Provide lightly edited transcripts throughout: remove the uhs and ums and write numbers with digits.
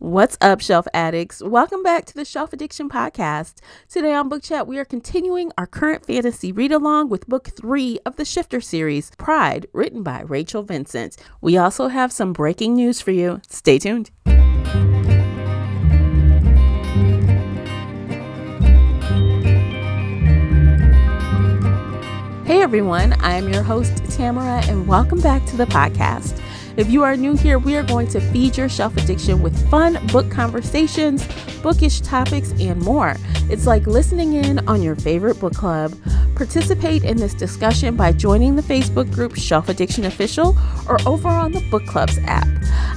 What's up, shelf addicts? Welcome back to the Shelf Addiction Podcast. Today on Book Chat, we are continuing our current fantasy read-along with Book 3 of the Shifter series, Pride, written by Rachel Vincent. We also have some breaking news for you. Stay tuned. Hey everyone, I am your host, Tamara, and welcome back to the podcast. If you are new here, we are going to feed your shelf addiction with fun book conversations, bookish topics, and more. It's like listening in on your favorite book club. Participate in this discussion by joining the Facebook group Shelf Addiction Official or over on the Book Clubs app.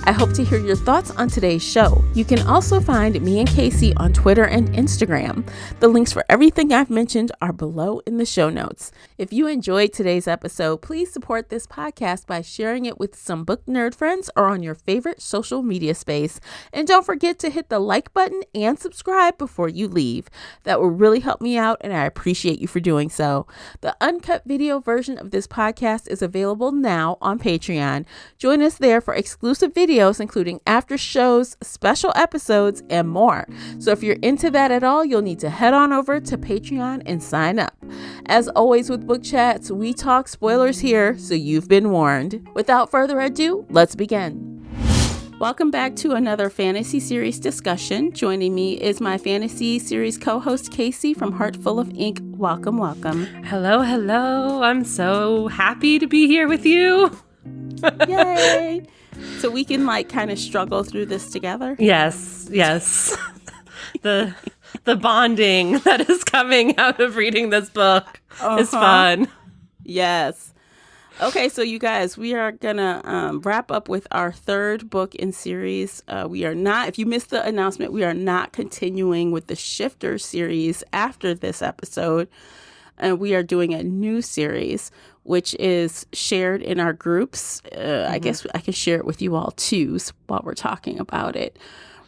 I hope to hear your thoughts on today's show. You can also find me and Casey on Twitter and Instagram. The links for everything I've mentioned are below in the show notes. If you enjoyed today's episode, please support this podcast by sharing it with some book nerd friends or on your favorite social media space. And don't forget to hit the like button and subscribe before you leave. That will really help me out, and I appreciate you for doing so. The uncut video version of this podcast is available now on Patreon. Join us there for exclusive videos, including after shows, special episodes, and more. So if you're into that at all, you'll need to head on over to Patreon and sign up. As always with Book Chats, we talk spoilers here, so you've been warned. Without further ado, let's begin. Welcome back to another fantasy series discussion. Joining me is my fantasy series co-host Casey from Heartful of Ink. Welcome, welcome. Hello. I'm so happy to be here with you. Yay! So we can kind of struggle through this together? Yes. The bonding that is coming out of reading this book is fun. Yes. Okay, so you guys, we are gonna wrap up with our third book in series. We are not, if you missed the announcement, we are not continuing with the Shifter series after this episode. And we are doing a new series, which is shared in our groups. I guess I can share it with you all too while we're talking about it.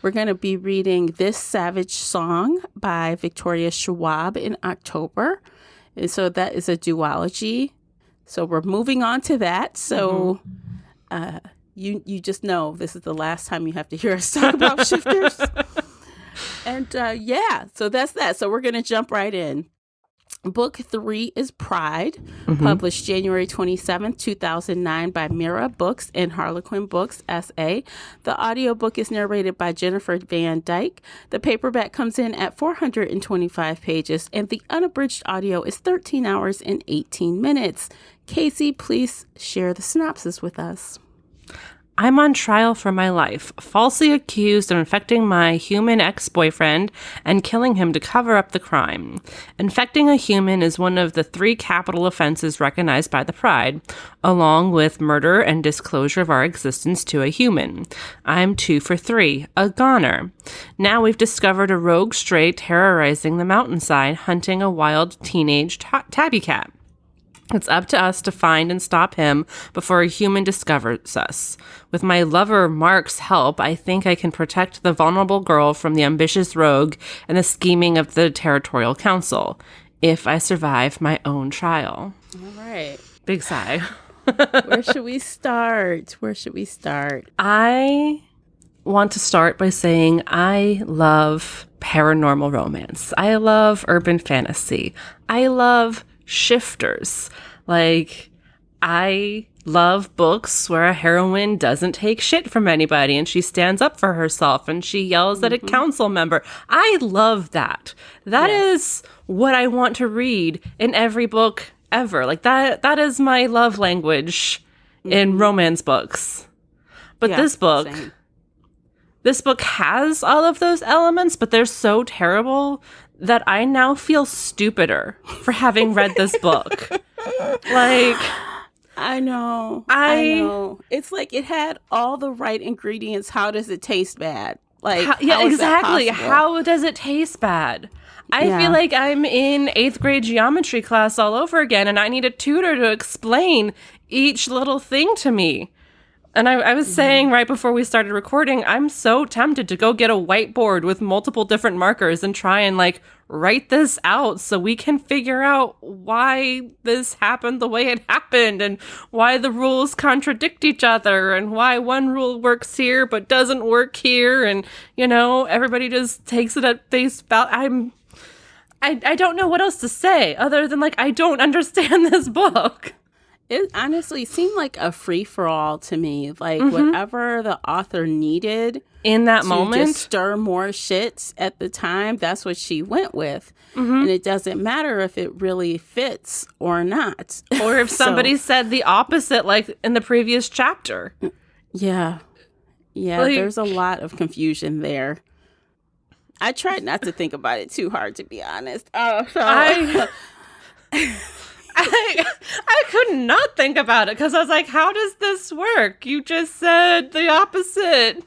We're going to be reading This Savage Song by Victoria Schwab in October. And so that is a duology. So we're moving on to that. So you just know this is the last time you have to hear us talk about shifters. And so that's that. So we're going to jump right in. Book 3 is Pride, published January 27th, 2009 by Mira Books and Harlequin Books, S.A. The audiobook is narrated by Jennifer Van Dyke. The paperback comes in at 425 pages, and the unabridged audio is 13 hours and 18 minutes. Casey, please share the synopsis with us. I'm on trial for my life, falsely accused of infecting my human ex-boyfriend and killing him to cover up the crime. Infecting a human is one of the 3 capital offenses recognized by the Pride, along with murder and disclosure of our existence to a human. I'm 2 for 3, a goner. Now we've discovered a rogue stray terrorizing the mountainside, hunting a wild teenage tabby cat. It's up to us to find and stop him before a human discovers us. With my lover Mark's help, I think I can protect the vulnerable girl from the ambitious rogue and the scheming of the territorial council, if I survive my own trial. All right. Big sigh. Where should we start? I want to start by saying I love paranormal romance. I love urban fantasy. I love shifters. I love books where a heroine doesn't take shit from anybody and she stands up for herself and she yells at a council member. I love that. That is what I want to read in every book ever. That is my love language in romance books. But this book has all of those elements, but they're so terrible that I now feel stupider for having read this book. I know. It's like it had all the right ingredients. How does it taste bad? Exactly. How does it taste bad? I feel like I'm in 8th grade geometry class all over again, and I need a tutor to explain each little thing to me. And I was saying right before we started recording, I'm so tempted to go get a whiteboard with multiple different markers and try and like write this out so we can figure out why this happened the way it happened and why the rules contradict each other and why one rule works here but doesn't work here. And, you know, everybody just takes it at face value. I don't know what else to say other than like, I don't understand this book. It honestly seemed like a free-for-all to me. Like, whatever the author needed in that to moment, just stir more shits at the time, that's what she went with. And it doesn't matter if it really fits or not. Or if somebody said the opposite, like in the previous chapter. Yeah. Yeah, like, there's a lot of confusion there. I tried not to think about it too hard, to be honest. I could not think about it because I was like, how does this work? You just said the opposite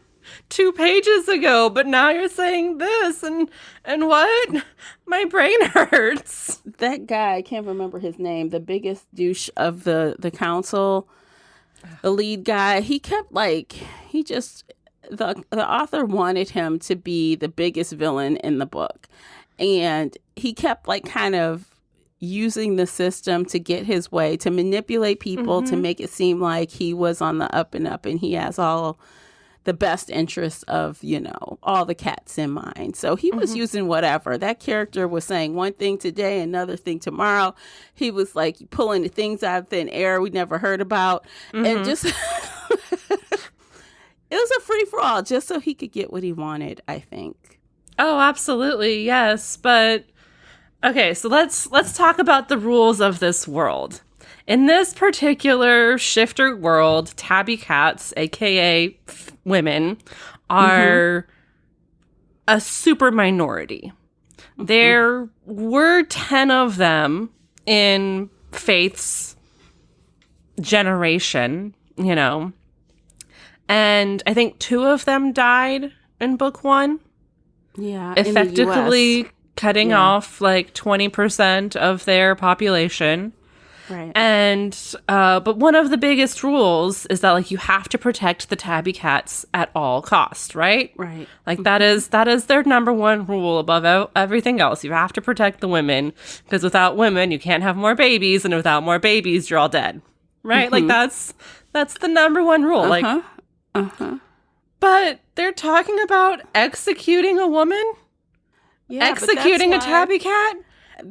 2 pages ago, but now you're saying this and what? My brain hurts. That guy, I can't remember his name, the biggest douche of the council, the lead guy, he kept like, the author wanted him to be the biggest villain in the book. And he kept like kind of using the system to get his way, to manipulate people, to make it seem like he was on the up and up and he has all the best interests of, you know, all the cats in mind. So he was using whatever. That character was saying one thing today, another thing tomorrow. He was like pulling the things out of thin air we never heard about. And just, it was a free-for-all just so he could get what he wanted, I think. Oh, absolutely. Yes. But okay, so let's talk about the rules of this world. In this particular shifter world, tabby cats, aka women, are a super minority. There were 10 of them in Faith's generation, you know, and I think 2 of them died in book 1. Yeah, effectively cutting off like 20% of their population. Right. And but one of the biggest rules is that like you have to protect the tabby cats at all costs, right? Right. Like that is their number one rule above everything else. You have to protect the women because without women you can't have more babies, and without more babies you're all dead. Right? Like that's the number one rule. Like But they're talking about executing a woman? Yeah, executing a tabby cat?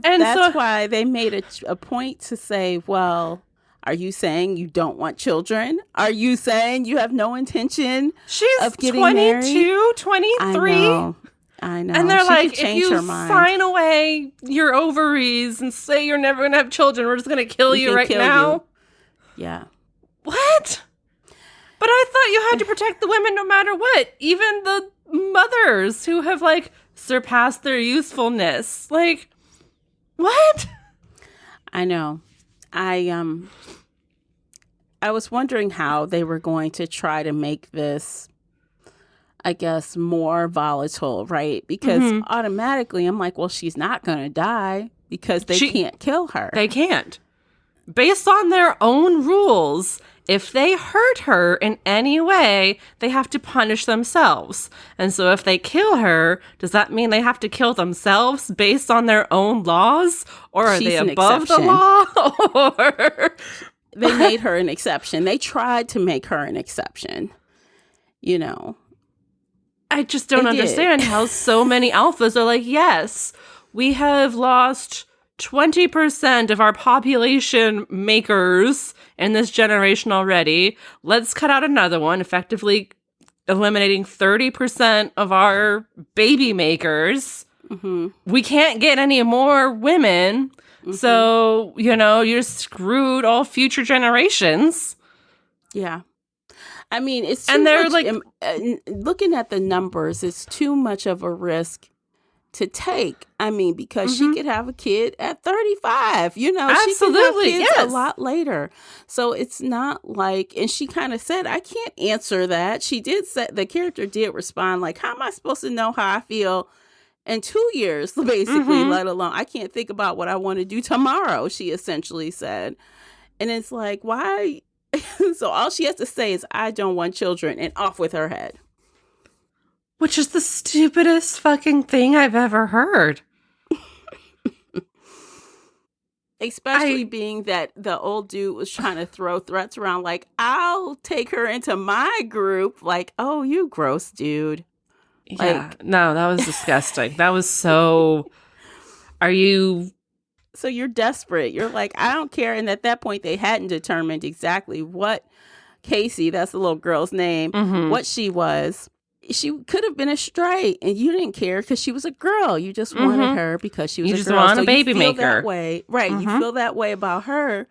And that's why they made a point to say, well, are you saying you don't want children? Are you saying you have no intention of getting 22, married? 23? I know. And they're she like, if you sign away your ovaries and say you're never going to have children, we're just going to kill you right now. Yeah. What? But I thought you had to protect the women no matter what. Even the mothers who have like surpassed their usefulness. Like, what? I know. I was wondering how they were going to try to make this, I guess, more volatile, right? Because automatically I'm like, well, she's not going to die because they can't kill her. They can't. Based on their own rules, if they hurt her in any way, they have to punish themselves. And so if they kill her, does that mean they have to kill themselves based on their own laws? Or are they above the law? Or they made her an exception. They tried to make her an exception. You know. I just don't understand how so many alphas are like, yes, we have lost 20% of our population makers in this generation already. Let's cut out another one, effectively eliminating 30% of our baby makers. We can't get any more women. So, you know, you're screwed all future generations. Yeah. I mean, it's too and they're much, like looking at the numbers, it's too much of a risk to take. I mean, because she could have a kid at 35, you know, absolutely, she could have kids a lot later. So it's not like, and she kind of said, I can't answer that. She did say, the character did respond like, how am I supposed to know how I feel in 2 years, basically, let alone, I can't think about what I want to do tomorrow, she essentially said. And it's like, why So all she has to say is, I don't want children, and off with her head. Which is the stupidest fucking thing I've ever heard. Especially being that the old dude was trying to throw threats around like, I'll take her into my group. Like, oh, you gross dude. Yeah, no, that was disgusting. That was so... Are you... So you're desperate. You're like, I don't care. And at that point, they hadn't determined exactly what Casey, that's the little girl's name, what she was. She could have been a stray, and you didn't care because she was a girl. You just wanted her because she was a girl. You just want a baby maker. That way. Right. You feel that way about her.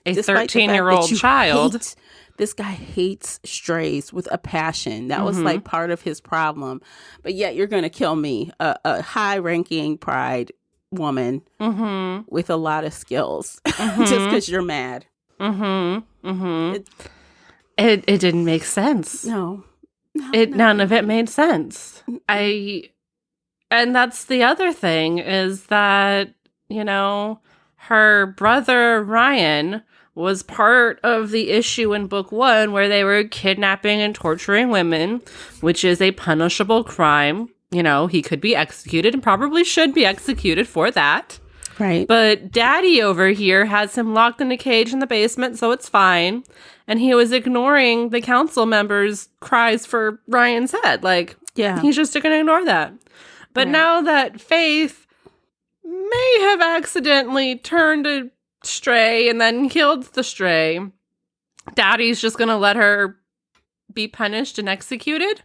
A 13-year-old child. This guy hates strays with a passion. That was like part of his problem. But yet you're going to kill me, a high-ranking pride woman with a lot of skills just because you're mad. It didn't make sense. No. None of it made sense. And that's the other thing is that, you know, her brother Ryan was part of the issue in book 1 where they were kidnapping and torturing women, which is a punishable crime. You know, he could be executed and probably should be executed for that. Right. But Daddy over here has him locked in a cage in the basement, so it's fine. And he was ignoring the council members' cries for Ryan's head. Like, he's just going to ignore that. But now that Faith may have accidentally turned a stray and then killed the stray, Daddy's just going to let her be punished and executed?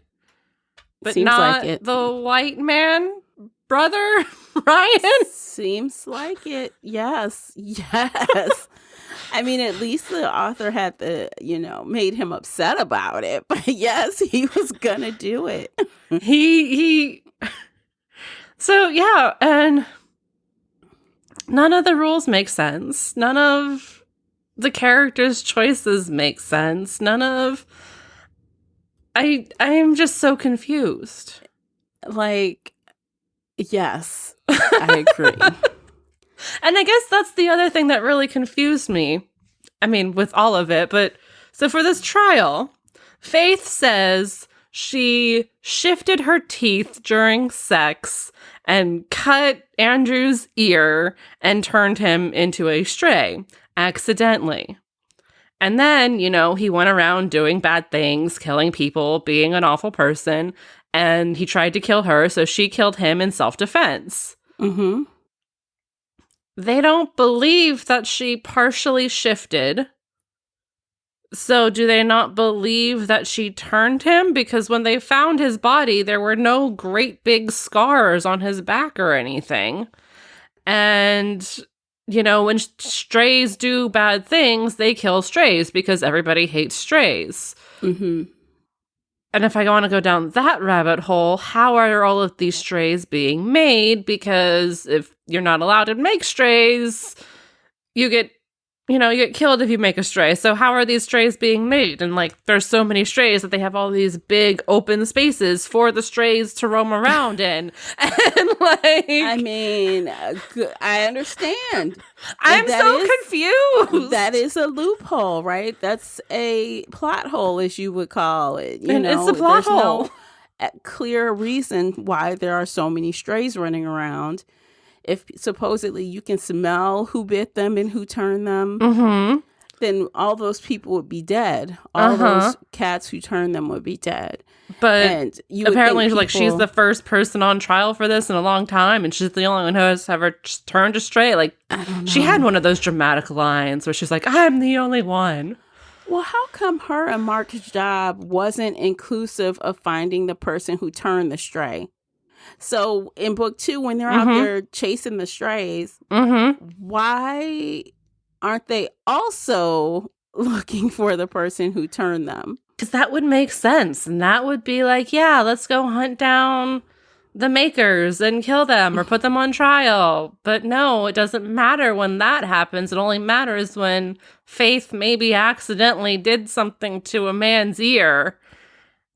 But Seems not like it. The white man brother, Ryan? Seems like it. Yes. Yes. I mean, at least the author had made him upset about it. But yes, he was going to do it. So, yeah. And none of the rules make sense. None of the characters' choices make sense. I am just so confused. Like, yes, I agree. And I guess that's the other thing that really confused me. I mean, with all of it. But so for this trial, Faith says she shifted her teeth during sex and cut Andrew's ear and turned him into a stray accidentally. And then, you know, he went around doing bad things, killing people, being an awful person. And he tried to kill her, so she killed him in self-defense. Mm-hmm. They don't believe that she partially shifted. So do they not believe that she turned him? Because when they found his body, there were no great big scars on his back or anything. And, you know, when strays do bad things, they kill strays because everybody hates strays. Mm-hmm. And if I want to go down that rabbit hole, how are all of these strays being made? Because if you're not allowed to make strays, you get killed if you make a stray. So how are these strays being made? And like, there's so many strays that they have all these big open spaces for the strays to roam around in. And like, I mean, I understand. I'm so confused. That is a loophole, right? That's a plot hole, as you would call it. It's a plot hole. No clear reason why there are so many strays running around. If supposedly you can smell who bit them and who turned them, then all those people would be dead. All those cats who turned them would be dead. But and you apparently, like, she's the first person on trial for this in a long time, and she's the only one who has ever turned a stray. Like, she had one of those dramatic lines where she's like, "I'm the only one." Well, how come her and Mark's job wasn't inclusive of finding the person who turned the stray? So in book 2, when they're out there chasing the strays, why aren't they also looking for the person who turned them? Because that would make sense. And that would be like, yeah, let's go hunt down the makers and kill them or put them on trial. But no, it doesn't matter when that happens. It only matters when Faith maybe accidentally did something to a man's ear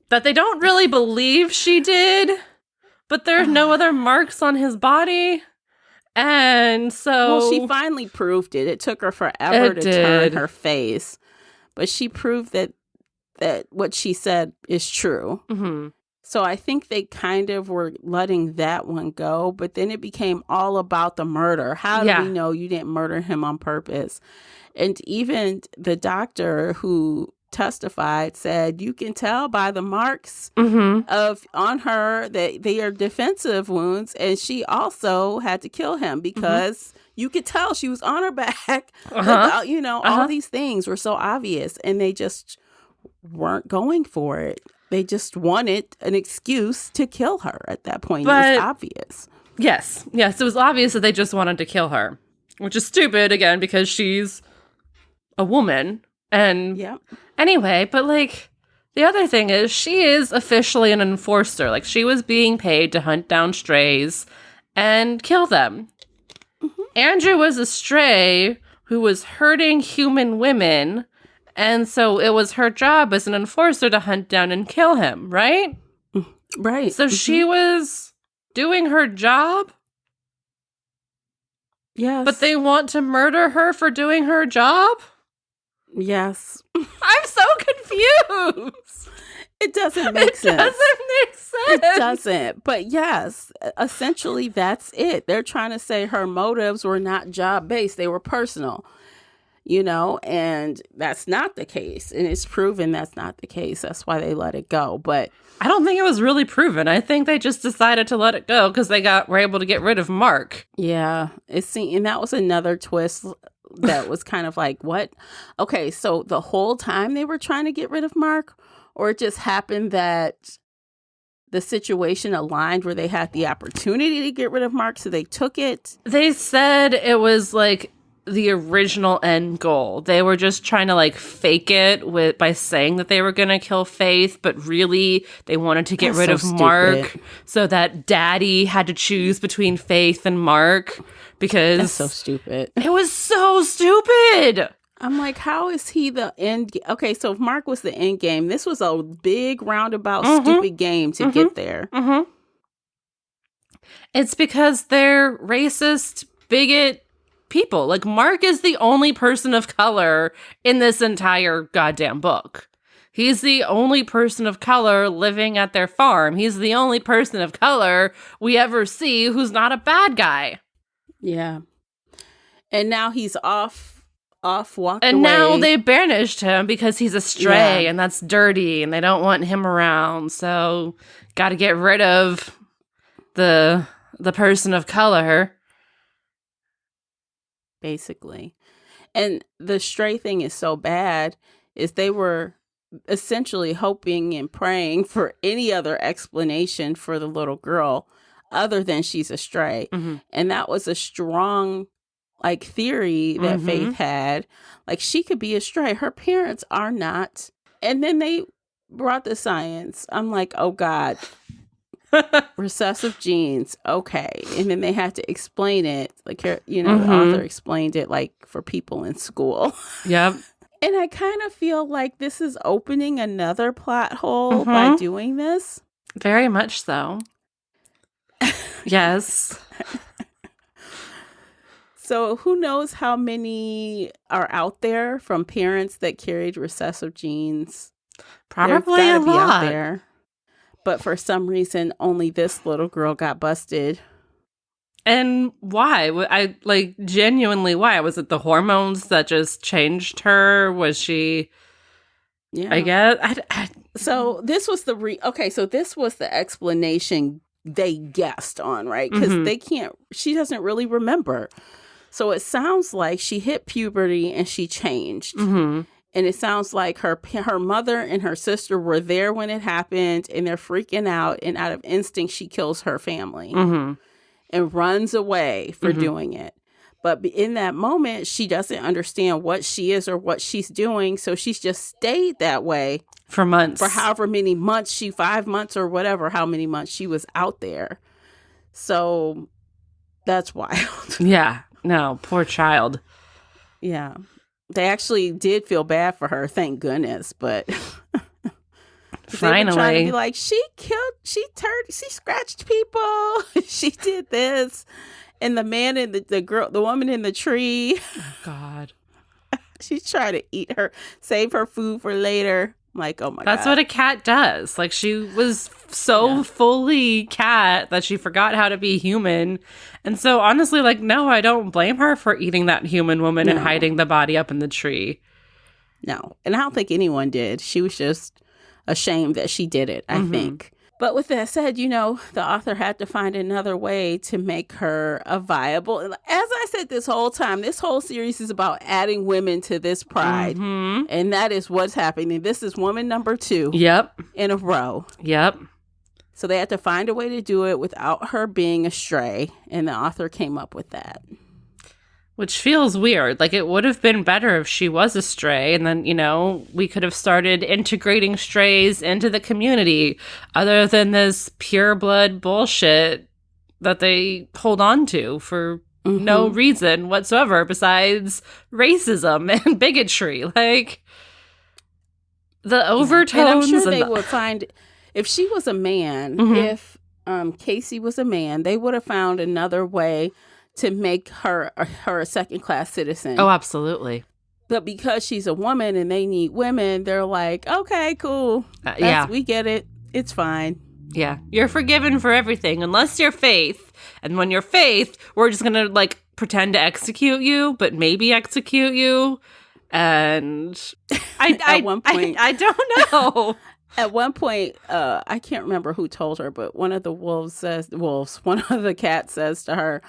that they don't really believe she did. But there's no other marks on his body. And so... Well, she finally proved it. It took her forever to turn her face. but she proved that what she said is true. Mm-hmm. So I think they kind of were letting that one go, but then it became all about the murder. How do we know you didn't murder him on purpose? And even the doctor who testified said you can tell by the marks on her that they are defensive wounds, and she also had to kill him because you could tell she was on her back. All these things were so obvious, and they just weren't going for it. They just wanted an excuse to kill her at that point. It was obvious. Yes, it was obvious that they just wanted to kill her, which is stupid, again, because she's a woman. And anyway, but like, the other thing is she is officially an enforcer. Like, she was being paid to hunt down strays and kill them. Andrew was a stray who was hurting human women, and so it was her job as an enforcer to hunt down and kill him, right? Right. So she was doing her job? Yes. But they want to murder her for doing her job? Yes. I'm so confused. It doesn't make sense. It doesn't make sense. It doesn't. But yes, essentially that's it. They're trying to say her motives were not job-based. They were personal, and that's not the case. And it's proven that's not the case. That's why they let it go. But I don't think it was really proven. I think they just decided to let it go because they were able to get rid of Mark. Yeah. And that was another twist that was kind of like, what? Okay, so the whole time they were trying to get rid of Mark, or it just happened that the situation aligned where they had the opportunity to get rid of Mark, so they took it? They said it was like the original end goal. They were just trying to like fake it by saying that they were going to kill Faith, but really they wanted to get rid of Mark so that Daddy had to choose between Faith and Mark because that's so stupid. It was so stupid. I'm like, how is he the end? Okay, so if Mark was the end game, this was a big roundabout stupid game to get there. It's because they're racist, bigot people. Like, Mark is the only person of color in this entire goddamn book. He's the only person of color living at their farm. He's the only person of color we ever see who's not a bad guy. Yeah. And now he's walked away. And now they banished him because he's a stray and that's dirty and they don't want him around. So got to get rid of the person of color. Basically. And the stray thing is so bad is they were essentially hoping and praying for any other explanation for the little girl other than she's a stray. And that was a strong theory that Faith had. Like, she could be a stray. Her parents are not. And then they brought the science. I'm like, oh God. Recessive genes. Okay. And then they had to explain it. Like, the author explained it for people in school. Yep. And I kind of feel like this is opening another plot hole by doing this. Very much so. Yes. So who knows how many are out there from parents that carried recessive genes? Probably a lot. Be out there. But for some reason, only this little girl got busted. And why? Genuinely, why? Was it the hormones that just changed her? Was she... Yeah. I guess. So this was so this was the explanation they guessed on, right? Because she doesn't really remember. So it sounds like she hit puberty and she changed. And it sounds like her mother and her sister were there when it happened and they're freaking out. And out of instinct, she kills her family and runs away for doing it. But in that moment, she doesn't understand what she is or what she's doing. So she's just stayed that way. For months. For however many months 5 months or whatever, how many months she was out there. So that's wild. Yeah. No, poor child. Yeah. They actually did feel bad for her, thank goodness. But finally, they were trying to be like, she scratched people. She did this. And the man and the woman in the tree. Oh, God. She's trying to save her food for later. I'm like, oh my God. That's what a cat does. Like, she was so fully cat that she forgot how to be human. And so, honestly, like, no, I don't blame her for eating that human woman and hiding the body up in the tree. No. And I don't think anyone did. She was just ashamed that she did it, I think. But with that said, the author had to find another way to make her a viable. As I said this whole time, this whole series is about adding women to this pride. And that is what's happening. This is woman number 2 in a row. Yep. So they had to find a way to do it without her being a stray. And the author came up with that. Which feels weird. Like, it would have been better if she was a stray, and then, we could have started integrating strays into the community, other than this pure blood bullshit that they hold on to for no reason whatsoever besides racism and bigotry. Like, the overtones. And I'm sure they would find, if she was a man, if Casey was a man, they would have found another way to make her a second-class citizen. Oh, absolutely. But because she's a woman and they need women, they're like, okay, cool. We get it. It's fine. Yeah. You're forgiven for everything, unless you're Faith. And when you're Faith, we're just going to, like, pretend to execute you, but maybe execute you. And at one point, I don't know. At one point, I can't remember who told her, but one of the cats says to her,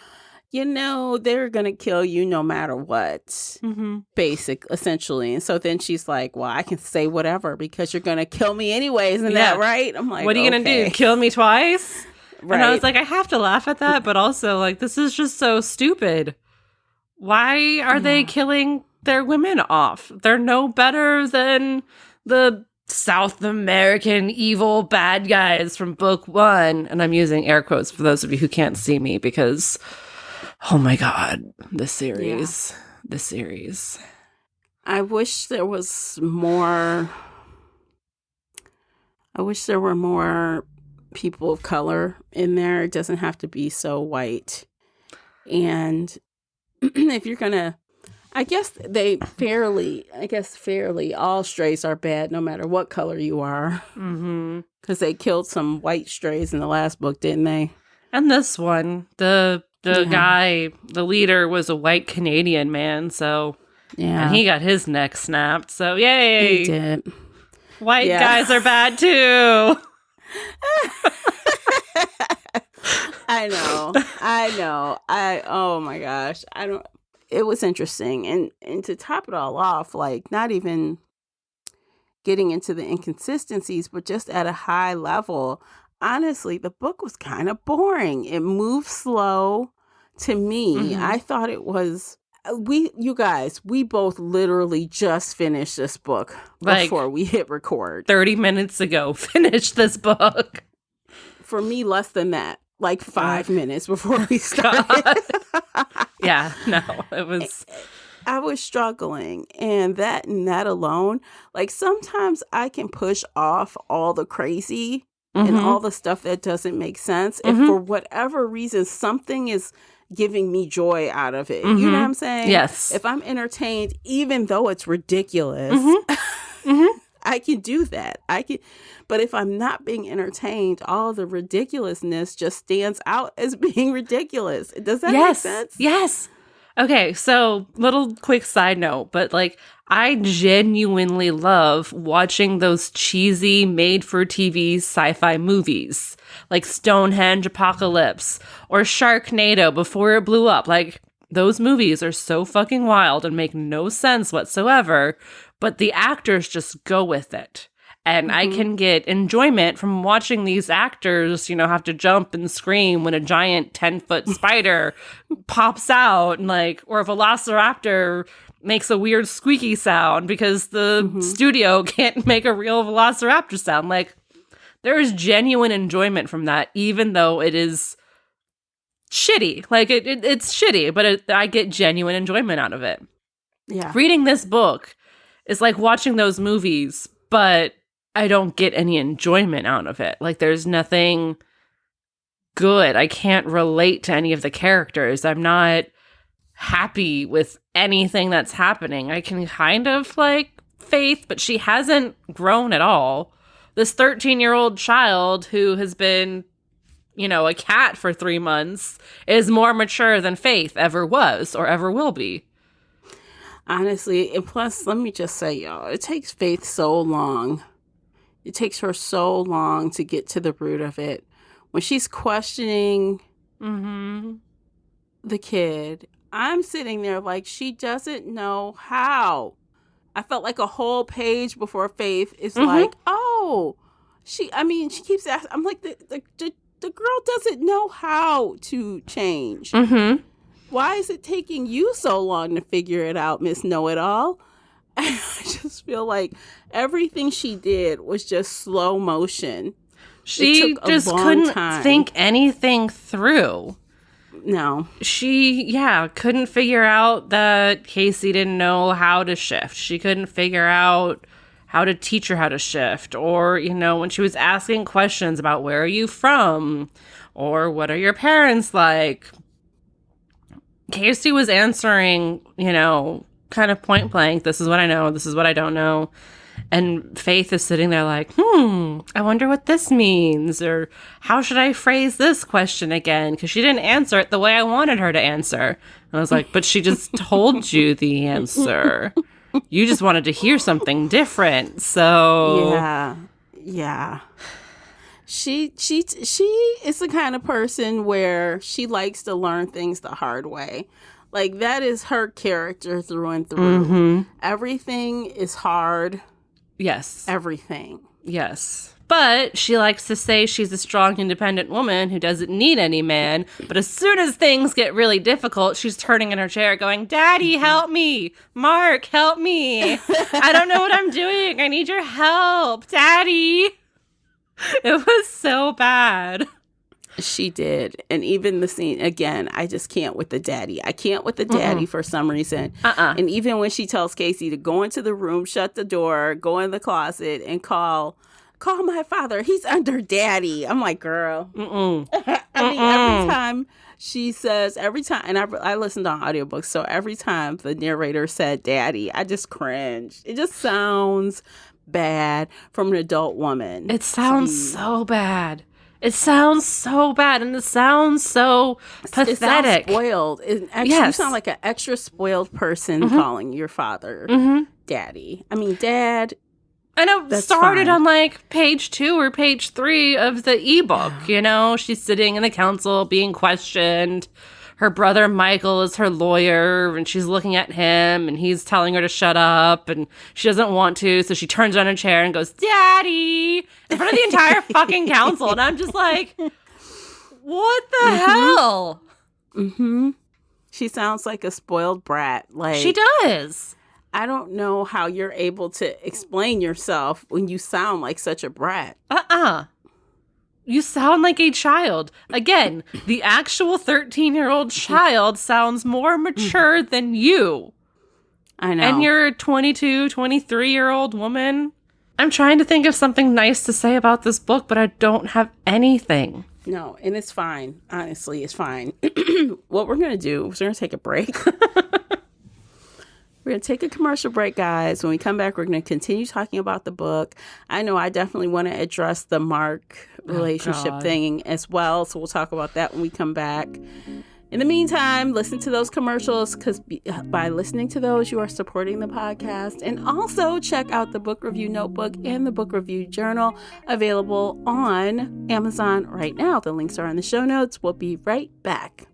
they're going to kill you no matter what, essentially. And so then she's like, well, I can say whatever because you're going to kill me anyways. Isn't that right? I'm like, what are you going to do? Kill me twice? Right. And I was like, I have to laugh at that, but also, like, this is just so stupid. Why are they killing their women off? They're no better than the South American evil bad guys from book 1. And I'm using air quotes for those of you who can't see me because... oh my God, this series. I wish there was more. I wish there were more people of color in there. It doesn't have to be so white. And if you're going to, I guess fairly, all strays are bad no matter what color you are. Because they killed some white strays in the last book, didn't they? And this one, the guy, the leader, was a white Canadian man, so... yeah. And he got his neck snapped, so yay! He did. White guys are bad, too! I know. Oh my gosh. It was interesting. And to top it all off, like, not even getting into the inconsistencies, but just at a high level... honestly, the book was kind of boring. It moved slow to me. I thought it was... you guys, we both literally just finished this book before we hit record. 30 minutes ago, finished this book. For me, less than that. Like 5 minutes before we started. Yeah, no, it was... I was struggling, and that alone, like, sometimes I can push off all the crazy and all the stuff that doesn't make sense. If for whatever reason, something is giving me joy out of it. You know what I'm saying? Yes. If I'm entertained, even though it's ridiculous, I can do that. But if I'm not being entertained, all the ridiculousness just stands out as being ridiculous. Does that make sense? Yes. Okay, so little quick side note, but like, I genuinely love watching those cheesy made-for-TV sci-fi movies, like Stonehenge Apocalypse or Sharknado Before It Blew Up. Like, those movies are so fucking wild and make no sense whatsoever, but the actors just go with it. And I can get enjoyment from watching these actors, have to jump and scream when a giant 10-foot spider pops out, and like, or a velociraptor makes a weird squeaky sound because the studio can't make a real velociraptor sound. Like, there is genuine enjoyment from that, even though it is shitty. Like, it's shitty, but I get genuine enjoyment out of it. Yeah. Reading this book is like watching those movies, but I don't get any enjoyment out of it. Like, there's nothing good. I can't relate to any of the characters. I'm not happy with anything that's happening. I can kind of like Faith, but she hasn't grown at all. This 13-year-old child who has been, a cat for 3 months is more mature than Faith ever was or ever will be. Honestly, and plus, let me just say, y'all, it takes Faith so long. It takes her so long to get to the root of it. When she's questioning the kid, I'm sitting there like she doesn't know how. I felt like a whole page before Faith is like, oh, she keeps asking. I'm like, the girl doesn't know how to change. Why is it taking you so long to figure it out, Miss Know-It-All? I just feel like everything she did was just slow motion. She just couldn't think anything through. No. She, couldn't figure out that Casey didn't know how to shift. She couldn't figure out how to teach her how to shift. Or, when she was asking questions about where are you from? Or what are your parents like? Casey was answering, kind of point blank. This is what I know. This is what I don't know. And Faith is sitting there like, I wonder what this means. Or how should I phrase this question again? Because she didn't answer it the way I wanted her to answer. And I was like, but she just told you the answer. You just wanted to hear something different. So yeah. She is the kind of person where she likes to learn things the hard way. Like, that is her character through and through. Everything is hard. Yes. Everything. Yes. But she likes to say she's a strong, independent woman who doesn't need any man. But as soon as things get really difficult, she's turning in her chair going, Daddy, help me. Mark, help me. I don't know what I'm doing. I need your help. Daddy. It was so bad. She did. And even the scene, again, I just can't with the daddy. I can't with the daddy for some reason. And even when she tells Casey to go into the room, shut the door, go in the closet, and call my father. He's under daddy. I'm like, girl. I mean, every time she says, and I listened on audiobooks, so every time the narrator said daddy, I just cringed. It just sounds bad from an adult woman. It sounds so bad. It sounds so bad, and it sounds so pathetic. It sounds spoiled. You sound like an extra spoiled person calling your father daddy. I mean, dad. And it started on like page 2 or page 3 of the ebook. She's sitting in the council being questioned. Her brother Michael is her lawyer, and she's looking at him, and he's telling her to shut up, and she doesn't want to, so she turns on her chair and goes, Daddy, in front of the entire fucking council. And I'm just like, what the hell? She sounds like a spoiled brat. Like, she does. I don't know how you're able to explain yourself when you sound like such a brat. You sound like a child. Again, the actual 13-year-old child sounds more mature than you. I know. And you're a 22, 23-year-old woman. I'm trying to think of something nice to say about this book, but I don't have anything. No, and it's fine. Honestly, it's fine. What we're going to do is we're going to take a break. We're going to take a commercial break, guys. When we come back, we're going to continue talking about the book. I know I definitely want to address the Mark relationship thing as well. So we'll talk about that when we come back. In the meantime, listen to those commercials, because by listening to those, you are supporting the podcast. And also check out the book review notebook and the book review journal, available on Amazon right now. The links are in the show notes. We'll be right back.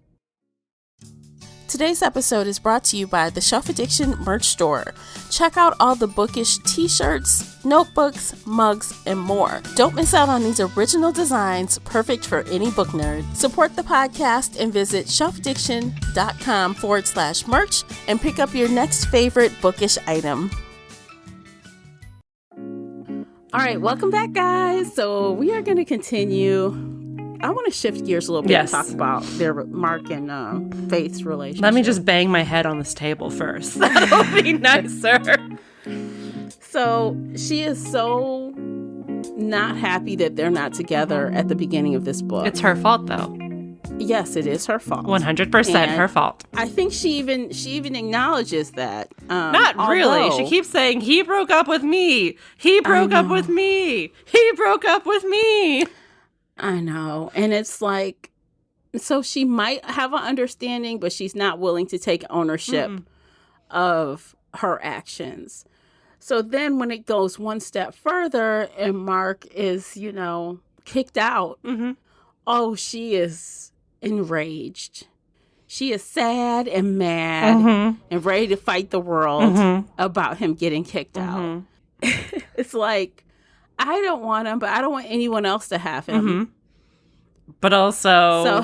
Today's episode is brought to you by the Shelf Addiction merch store. Check out all the bookish t-shirts, notebooks, mugs, and more. Don't miss out on these original designs, perfect for any book nerd. Support the podcast and visit shelfaddiction.com/merch and pick up your next favorite bookish item. All right, welcome back, guys. So we are going to continue. I want to shift gears a little bit and talk about their Mark and Faith's relationship. Let me just bang my head on this table first. That'll be nicer. So she is so not happy that they're not together at the beginning of this book. It's her fault, though. yes, it is her fault. 100% her fault. I think she even acknowledges that. Not really. She keeps saying, he broke up with me. He broke up with me. He broke up with me. I know. And it's like, so she might have an understanding, but she's not willing to take ownership of her actions. So then when it goes one step further and Mark is, kicked out, oh, she is enraged. She is sad and mad and ready to fight the world about him getting kicked out. It's like, I don't want him, but I don't want anyone else to have him. But also,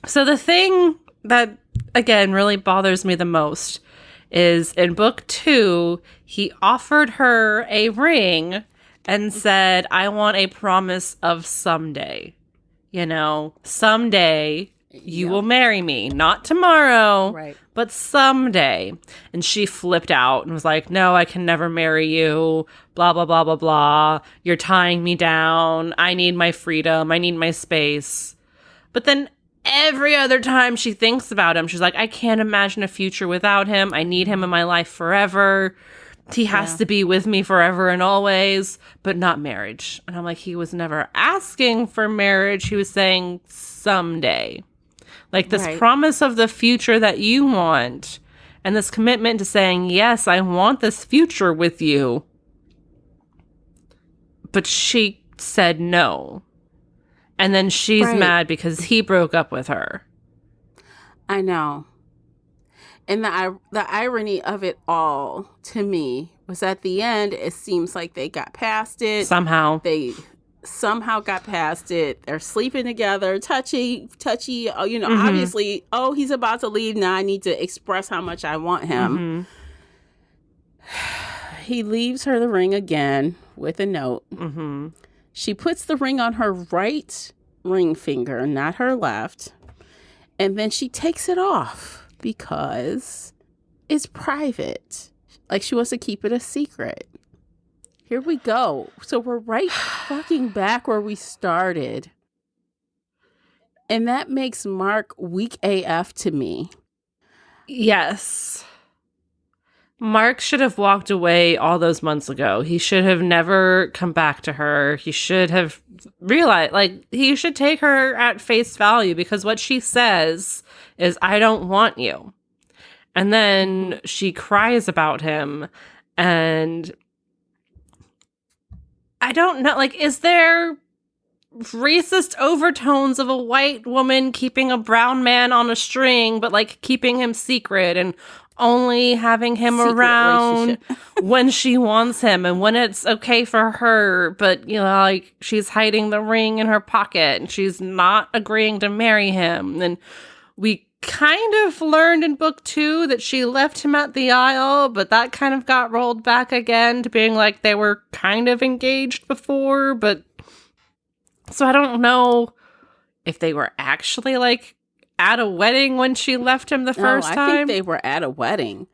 so the thing that, again, really bothers me the most is in book 2, he offered her a ring and said, I want a promise of someday. Someday you will marry me. Not tomorrow, but someday. And she flipped out and was like, no, I can never marry you. Blah, blah, blah, blah, blah. You're tying me down. I need my freedom. I need my space. But then every other time she thinks about him, she's like, I can't imagine a future without him. I need him in my life forever. He has to be with me forever and always, but not marriage. And I'm like, he was never asking for marriage. He was saying someday. Like this promise of the future that you want and this commitment to saying, yes, I want this future with you. But she said no. And then she's mad because he broke up with her. I know. And the irony of it all, to me, was at the end, it seems like they got past it. Somehow. They somehow got past it. They're sleeping together, touchy. Obviously, he's about to leave. Now I need to express how much I want him. He leaves her the ring again with a note. She puts the ring on her right ring finger, not her left. And then she takes it off. Because it's private. Like she wants to keep it a secret. Here we go. So we're right fucking back where we started. And that makes Mark weak AF to me. Yes. Mark should have walked away all those months ago. He should have never come back to her. He should have realized, he should take her at face value because what she says is, I don't want you. And then she cries about him. And I don't know, is there racist overtones of a white woman keeping a brown man on a string, but keeping him secret and only having him around when she wants him and when it's okay for her, but she's hiding the ring in her pocket and she's not agreeing to marry him. And we kind of learned in book 2 that she left him at the aisle, but that kind of got rolled back again to being they were kind of engaged before. But so I don't know if they were actually at a wedding when she left him the first time. I think they were at a wedding.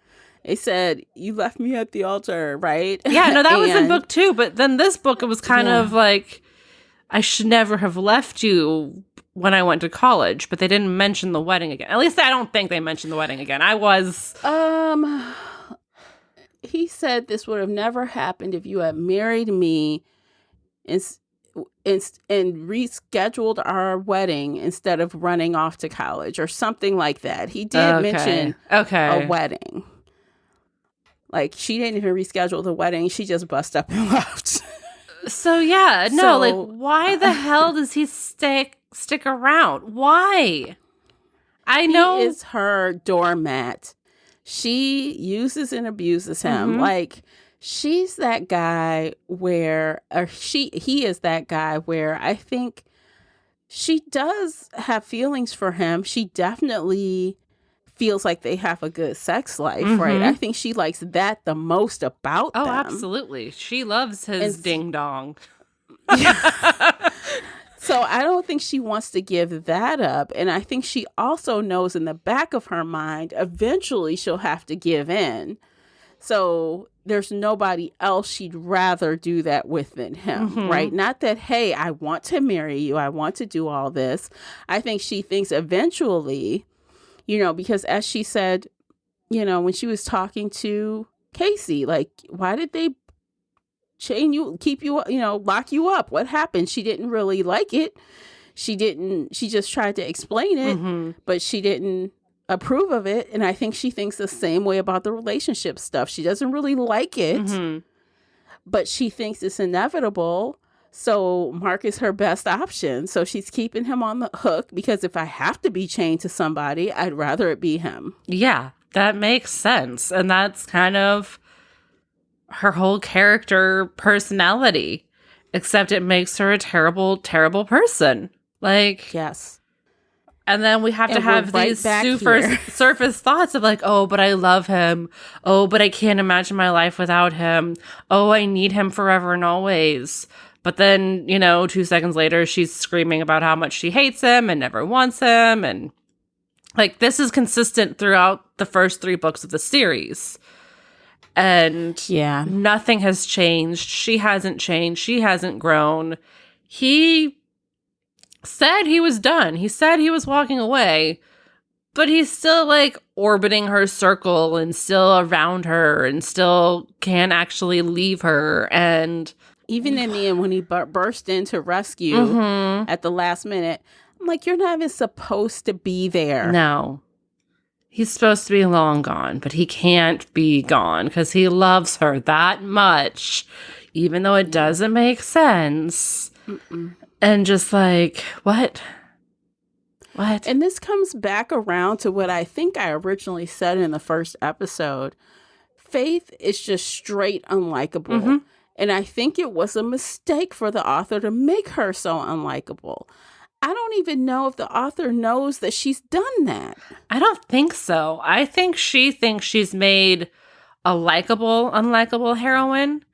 They said, you left me at the altar, right? Yeah, no, that was in book 2. But then this book, it was kind of I should never have left you when I went to college. But they didn't mention the wedding again. At least I don't think they mentioned the wedding again. He said this would have never happened if you had married me and rescheduled our wedding instead of running off to college or something like that. He did mention a wedding. She didn't even reschedule the wedding. She just bust up and left. So yeah, no, why the hell does he stick around? Why? I know he is her doormat. She uses and abuses him. She's that guy he is that guy where I think she does have feelings for him. She definitely feels like they have a good sex life, right? I think she likes that the most about them. Oh, absolutely. She loves his ding dong. So I don't think she wants to give that up. And I think she also knows in the back of her mind, eventually she'll have to give in. So there's nobody else she'd rather do that with than him, right? Not that, hey, I want to marry you. I want to do all this. I think she thinks eventually, because as she said, when she was talking to Casey, like, why did they chain you, keep you, lock you up? What happened? She didn't really like it. She just tried to explain it, but she didn't approve of it. And I think she thinks the same way about the relationship stuff. She doesn't really like it, but she thinks it's inevitable. So Mark is her best option. So she's keeping him on the hook because if I have to be chained to somebody, I'd rather it be him. Yeah, that makes sense. And that's kind of her whole character personality, except it makes her a terrible, terrible person. Like, yes. And then we have to have these super surface thoughts of like, oh, but I love him. Oh, but I can't imagine my life without him. Oh, I need him forever and always. But then, 2 seconds later, she's screaming about how much she hates him and never wants him. And like, this is consistent throughout the first 3 books of the series. And nothing has changed. She hasn't changed. She hasn't grown. He said he was done. He said he was walking away, but he's still like orbiting her circle and still around her and still can't actually leave her. And even in the end, when he burst in to rescue at the last minute, I'm like, you're not even supposed to be there. No. He's supposed to be long gone, but he can't be gone because he loves her that much, even though it doesn't make sense. And just like, what? And this comes back around to what I think I originally said in the first episode. Faith is just straight unlikable. And I think it was a mistake for the author to make her so unlikable. I don't even know if the author knows that she's done that. I don't think so. I think she thinks she's made a likable, unlikable heroine.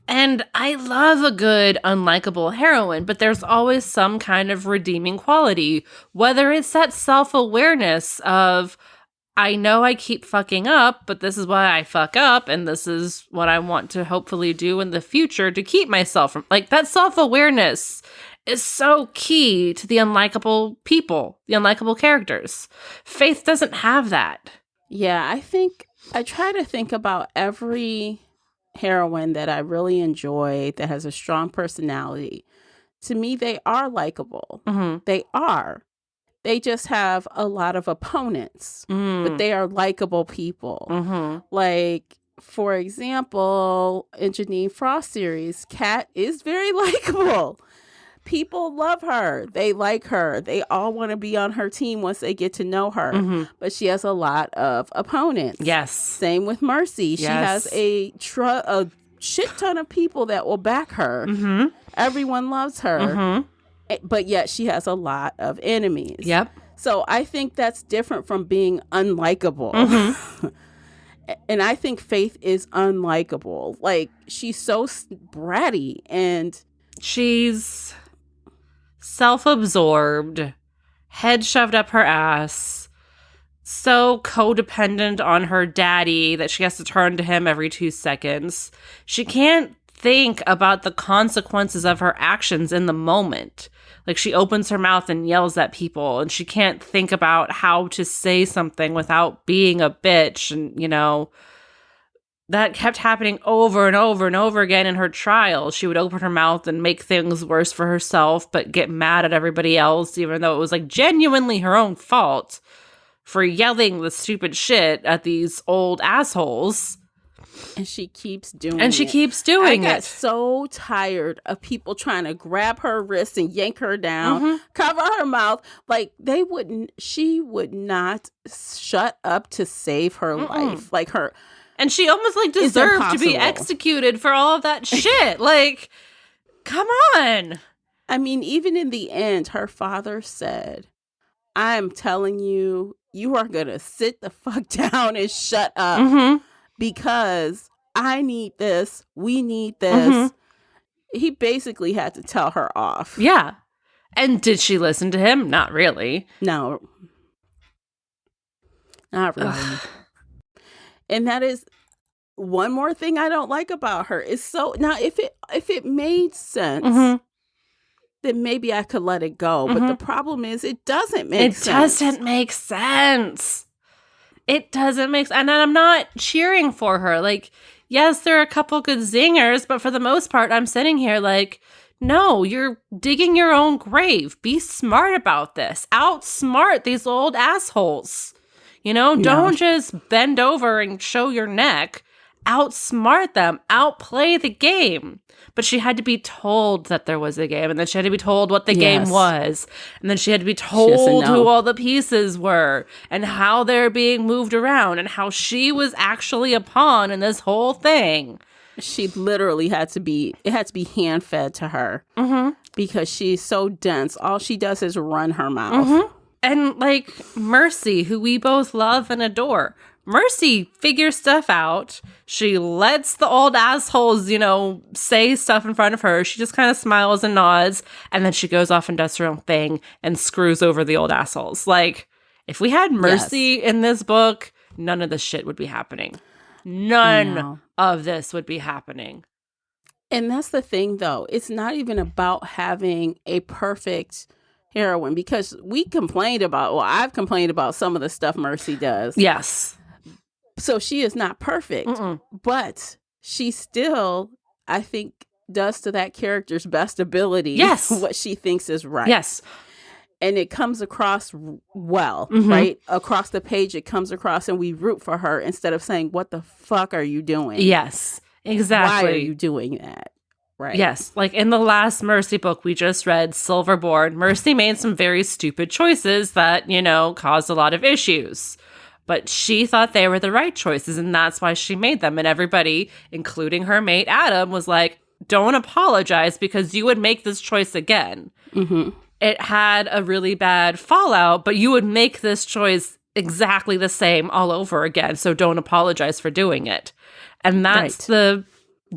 And I love a good, unlikable heroine, but there's always some kind of redeeming quality, whether it's that self-awareness of, I know I keep fucking up, but this is why I fuck up, and this is what I want to hopefully do in the future to keep myself from, like, that self-awareness is so key to the unlikable people, the unlikable characters. Faith doesn't have that. Yeah, I try to think about every heroine that I really enjoy that has a strong personality. To me, they are likable. They are. They just have a lot of opponents, but they are likable people. Like, for example, in Janine Frost series, Kat is very likable. People love her. They like her. They all want to be on her team once they get to know her. But she has a lot of opponents. Yes. Same with Mercy. She has a shit ton of people that will back her. Everyone loves her. But yet she has a lot of enemies. Yep. So I think that's different from being unlikable. And I think Faith is unlikable. Like, she's so bratty and she's self-absorbed, head shoved up her ass, so codependent on her daddy that she has to turn to him every 2 seconds. She can't think about the consequences of her actions in the moment. Like, she opens her mouth and yells at people, and she can't think about how to say something without being a bitch. And, that kept happening over and over and over again in her trial. She would open her mouth and make things worse for herself, but get mad at everybody else, even though it was like genuinely her own fault for yelling the stupid shit at these old assholes. And she keeps doing it. I got so tired of people trying to grab her wrist and yank her down, cover her mouth. Like, she would not shut up to save her life. Like, her... And she almost, like, deserved to be executed for all of that shit. Like, come on. I mean, even in the end, her father said, I'm telling you, you are going to sit the fuck down and shut up because I need this. We need this. He basically had to tell her off. Yeah. And did she listen to him? Not really. No. Not really. And that is, one more thing I don't like about her is now if it made sense, then maybe I could let it go. But the problem is it doesn't make sense. It doesn't make sense. It doesn't make sense. And I'm not cheering for her. Like, yes, there are a couple good zingers, but for the most part, I'm sitting here like, no, you're digging your own grave. Be smart about this. Outsmart these old assholes. You know, don't just bend over and show your neck. Outsmart them. Outplay the game. But she had to be told that there was a game, and then she had to be told what the game was, and then she had to be told who all the pieces were, and how they're being moved around, and how she was actually a pawn in this whole thing. She literally had to be hand fed to her because she's so dense. All she does is run her mouth. And like Mercy, who we both love and adore. Mercy figures stuff out. She lets the old assholes, you know, say stuff in front of her. She just kind of smiles and nods. And then she goes off and does her own thing and screws over the old assholes. Like, if we had Mercy in this book, none of this shit would be happening. None of this would be happening. And that's the thing, though. It's not even about having a perfect heroine, because I've complained about some of the stuff Mercy does. Yes. So she is not perfect, but she still, I think, does to that character's best ability what she thinks is right. Yes. And it comes across well, right? Across the page, it comes across, and we root for her instead of saying, what the fuck are you doing? Yes, exactly. Why are you doing that? Right. Yes. Like in the last Mercy book we just read, Silverborn, Mercy made some very stupid choices that, you know, caused a lot of issues. But she thought they were the right choices, and that's why she made them. And everybody, including her mate Adam, was like, don't apologize because you would make this choice again. It had a really bad fallout, but you would make this choice exactly the same all over again. So don't apologize for doing it. And that's the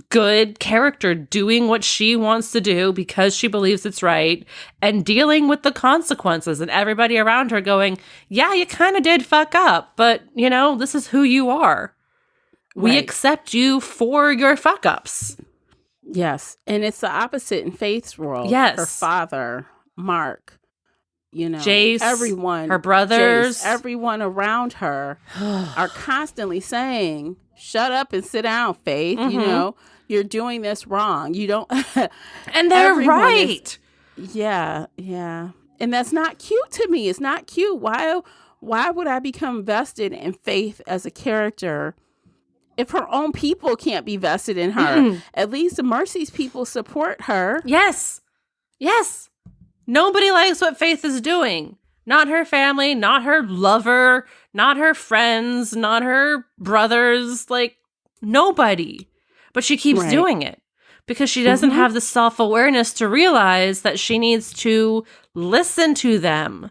good character doing what she wants to do because she believes it's right and dealing with the consequences, and everybody around her going, yeah, you kind of did fuck up, but you know, this is who you are. We accept you for your fuck ups. Yes. And it's the opposite in Faith's role. Yes. Her father, Mark, you know, Jace, everyone, her brothers, Jace, everyone around her are constantly saying, shut up and sit down, Faith. You know, you're doing this wrong. You don't. And they're right. Yeah. And that's not cute to me. It's not cute. Why would I become vested in Faith as a character if her own people can't be vested in her? At least Mercy's people support her. Yes. Nobody likes what Faith is doing. Not her family, not her lover, not her friends, not her brothers, like nobody. But she keeps doing it because she doesn't have the self-awareness to realize that she needs to listen to them.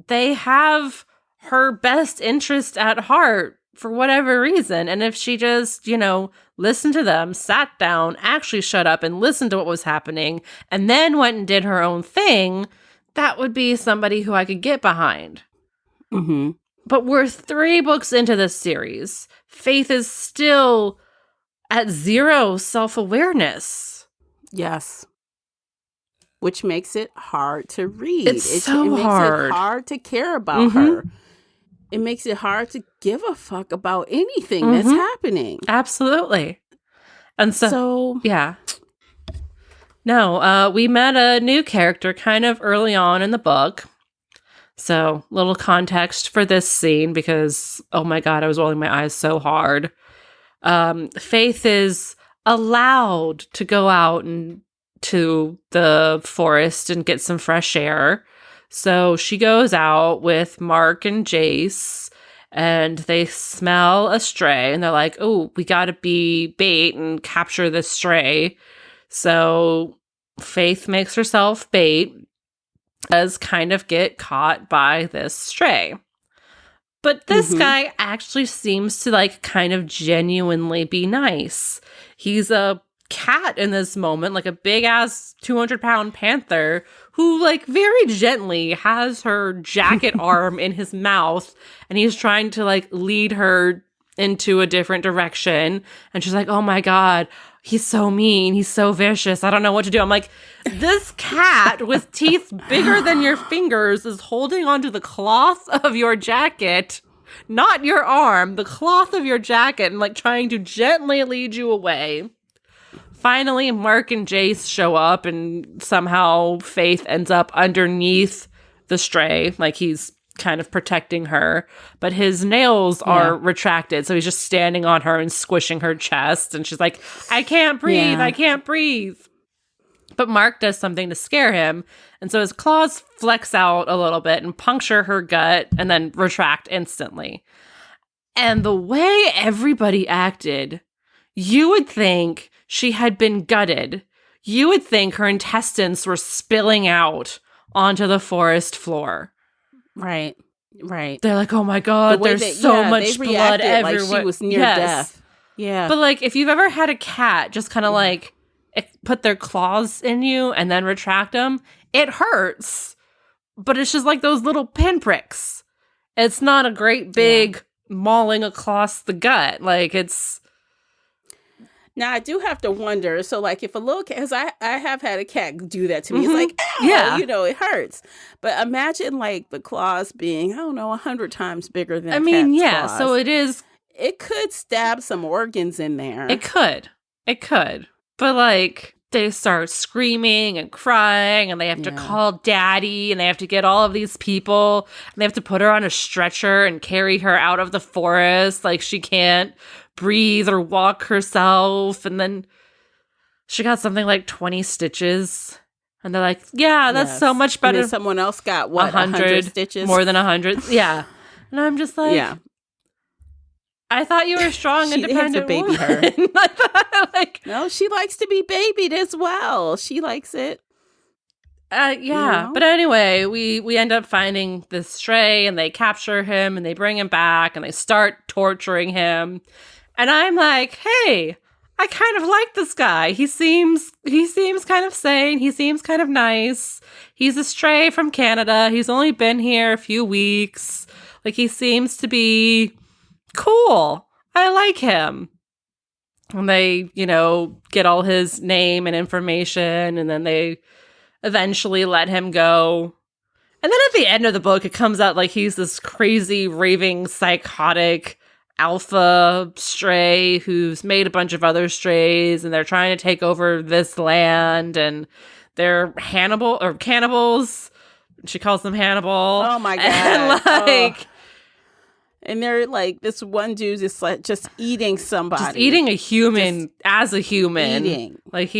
They have her best interest at heart for whatever reason. And if she just, you know, listened to them, sat down, actually shut up and listened to what was happening, and then went and did her own thing, that would be somebody who I could get behind. But we're 3 books into this series. Faith is still at zero self-awareness. Yes. Which makes it hard to read. It makes it hard to care about her. It makes it hard to give a fuck about anything that's happening. Absolutely. And so yeah. No, we met a new character kind of early on in the book. So, little context for this scene because, oh my God, I was rolling my eyes so hard. Faith is allowed to go out and to the forest and get some fresh air. So she goes out with Mark and Jace, and they smell a stray, and they're like, oh, we gotta be bait and capture this stray. So Faith makes herself bait, does kind of get caught by this stray. But this guy actually seems to like kind of genuinely be nice. He's a cat in this moment, like a big ass 200-pound panther who like very gently has her jacket arm in his mouth, and he's trying to like lead her into a different direction. And she's like, oh my God, he's so mean. He's so vicious. I don't know what to do. I'm like, this cat with teeth bigger than your fingers is holding onto the cloth of your jacket, not your arm, the cloth of your jacket, and like trying to gently lead you away. Finally, Mark and Jace show up, and somehow Faith ends up underneath the stray, like he's kind of protecting her, but his nails are retracted, so he's just standing on her and squishing her chest, and she's like, I can't breathe, I can't breathe. But Mark does something to scare him, and so his claws flex out a little bit and puncture her gut and then retract instantly. And the way everybody acted, you would think she had been gutted. You would think her intestines were spilling out onto the forest floor. Right. They're like, oh my God, there's so much blood everywhere. Like she was near death. Yeah. But like, if you've ever had a cat just kind of like put their claws in you and then retract them, it hurts. But it's just like those little pinpricks. It's not a great big mauling across the gut. Like it's... Now, I do have to wonder, so, like, if a little cat, because I have had a cat do that to me. It's like, ow, you know, it hurts. But imagine, like, the claws being, I don't know, 100 times bigger than a cat's claws. So it is. It could stab some organs in there. It could. But, like, they start screaming and crying, and they have to call daddy, and they have to get all of these people, and they have to put her on a stretcher and carry her out of the forest. Like, she can't breathe or walk herself, and then she got something like 20 stitches, and they're like, that's so much better. And then someone else got 100 stitches, more than 100. And I'm just like, I thought you were a strong, independent baby woman. Her. I thought, like, no, she likes to be babied as well. She likes it. You know? But anyway, we end up finding this stray, and they capture him, and they bring him back, and they start torturing him. And I'm like, hey, I kind of like this guy. He seems kind of sane. He seems kind of nice. He's a stray from Canada. He's only been here a few weeks. Like, he seems to be cool. I like him. And they, get all his name and information, and then they eventually let him go. And then at the end of the book, it comes out like he's this crazy, raving, psychotic alpha stray who's made a bunch of other strays, and they're trying to take over this land, and they're cannibals. She calls them Hannibal. Oh my God. And they're like, this one dude is like just eating somebody. Just eating a human as a human. Eating. Like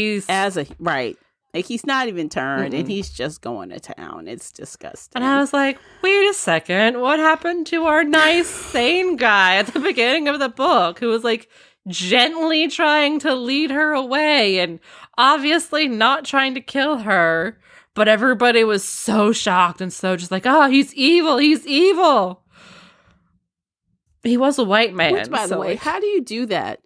right. Like, he's not even turned, and he's just going to town. It's disgusting. And I was like, wait a second. What happened to our nice, sane guy at the beginning of the book who was, like, gently trying to lead her away and obviously not trying to kill her? But everybody was so shocked and so just like, oh, he's evil. He's evil. He was a white man. Which, by the way, how do you do that?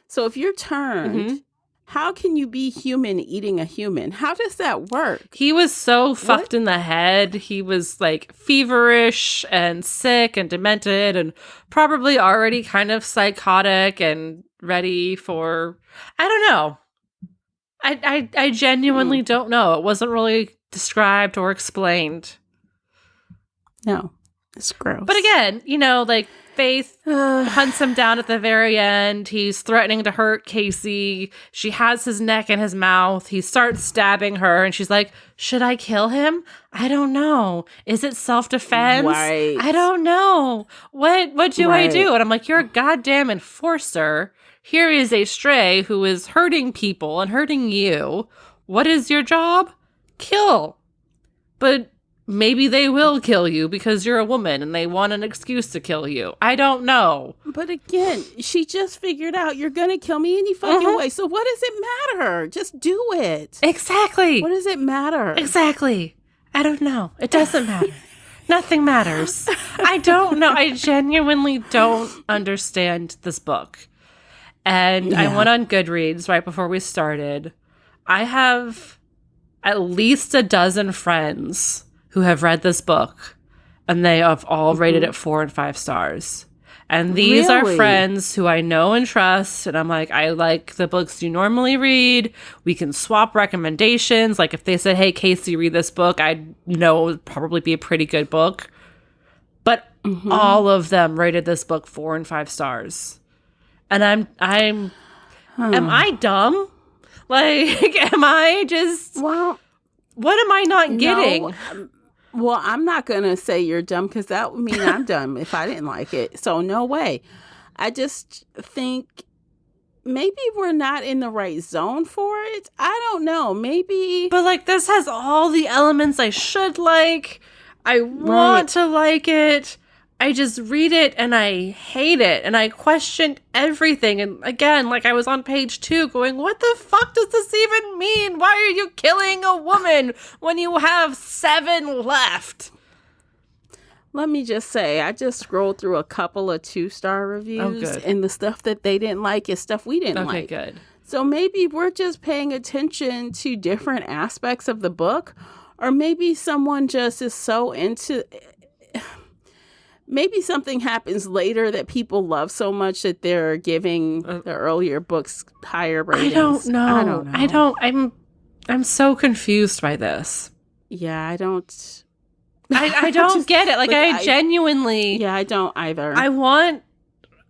So if you're turned... How can you be human eating a human? How does that work? He was so fucked in the head. He was like feverish and sick and demented and probably already kind of psychotic and ready for, I don't know. I genuinely don't know. It wasn't really described or explained. No, it's gross. But again, like Faith hunts him down at the very end. He's threatening to hurt Casey. She has his neck in his mouth. He starts stabbing her, and she's like, should I kill him? I don't know. Is it self-defense? Right. I don't know. What do I do? And I'm like, you're a goddamn enforcer. Here is a stray who is hurting people and hurting you. What is your job? Kill. But maybe they will kill you because you're a woman and they want an excuse to kill you. I don't know. But again, she just figured out you're going to kill me any fucking way. So what does it matter? Just do it. Exactly. What does it matter? Exactly. I don't know. It doesn't matter. Nothing matters. I don't know. I genuinely don't understand this book. And I went on Goodreads right before we started. I have at least a dozen friends who have read this book, and they have all rated it 4 and 5 stars. And these are Really? friends who I know and trust. And I'm like, I like the books you normally read. We can swap recommendations. Like if they said, hey, Casey, read this book, I know it would probably be a pretty good book. But all of them rated this book 4 and 5 stars. And am I dumb? Like, am I just, Well, what am I not getting? no. Well, I'm not going to say you're dumb because that would mean I'm dumb if I didn't like it. So no way. I just think maybe we're not in the right zone for it. I don't know. Maybe. But like this has all the elements I should like. I want to like it. I just read it and I hate it. And I questioned everything. And again, like I was on page 2 going, what the fuck does this even mean? Why are you killing a woman when you have 7 left? Let me just say, I just scrolled through a couple of 2-star reviews. Good. And the stuff that they didn't like is stuff we didn't like. Okay, good. So maybe we're just paying attention to different aspects of the book. Or maybe someone just is so into... Maybe something happens later that people love so much that they're giving the earlier books higher ratings. I don't know. I'm so confused by this. Yeah, I don't. I don't get it. Like I genuinely. Yeah, I don't either. I want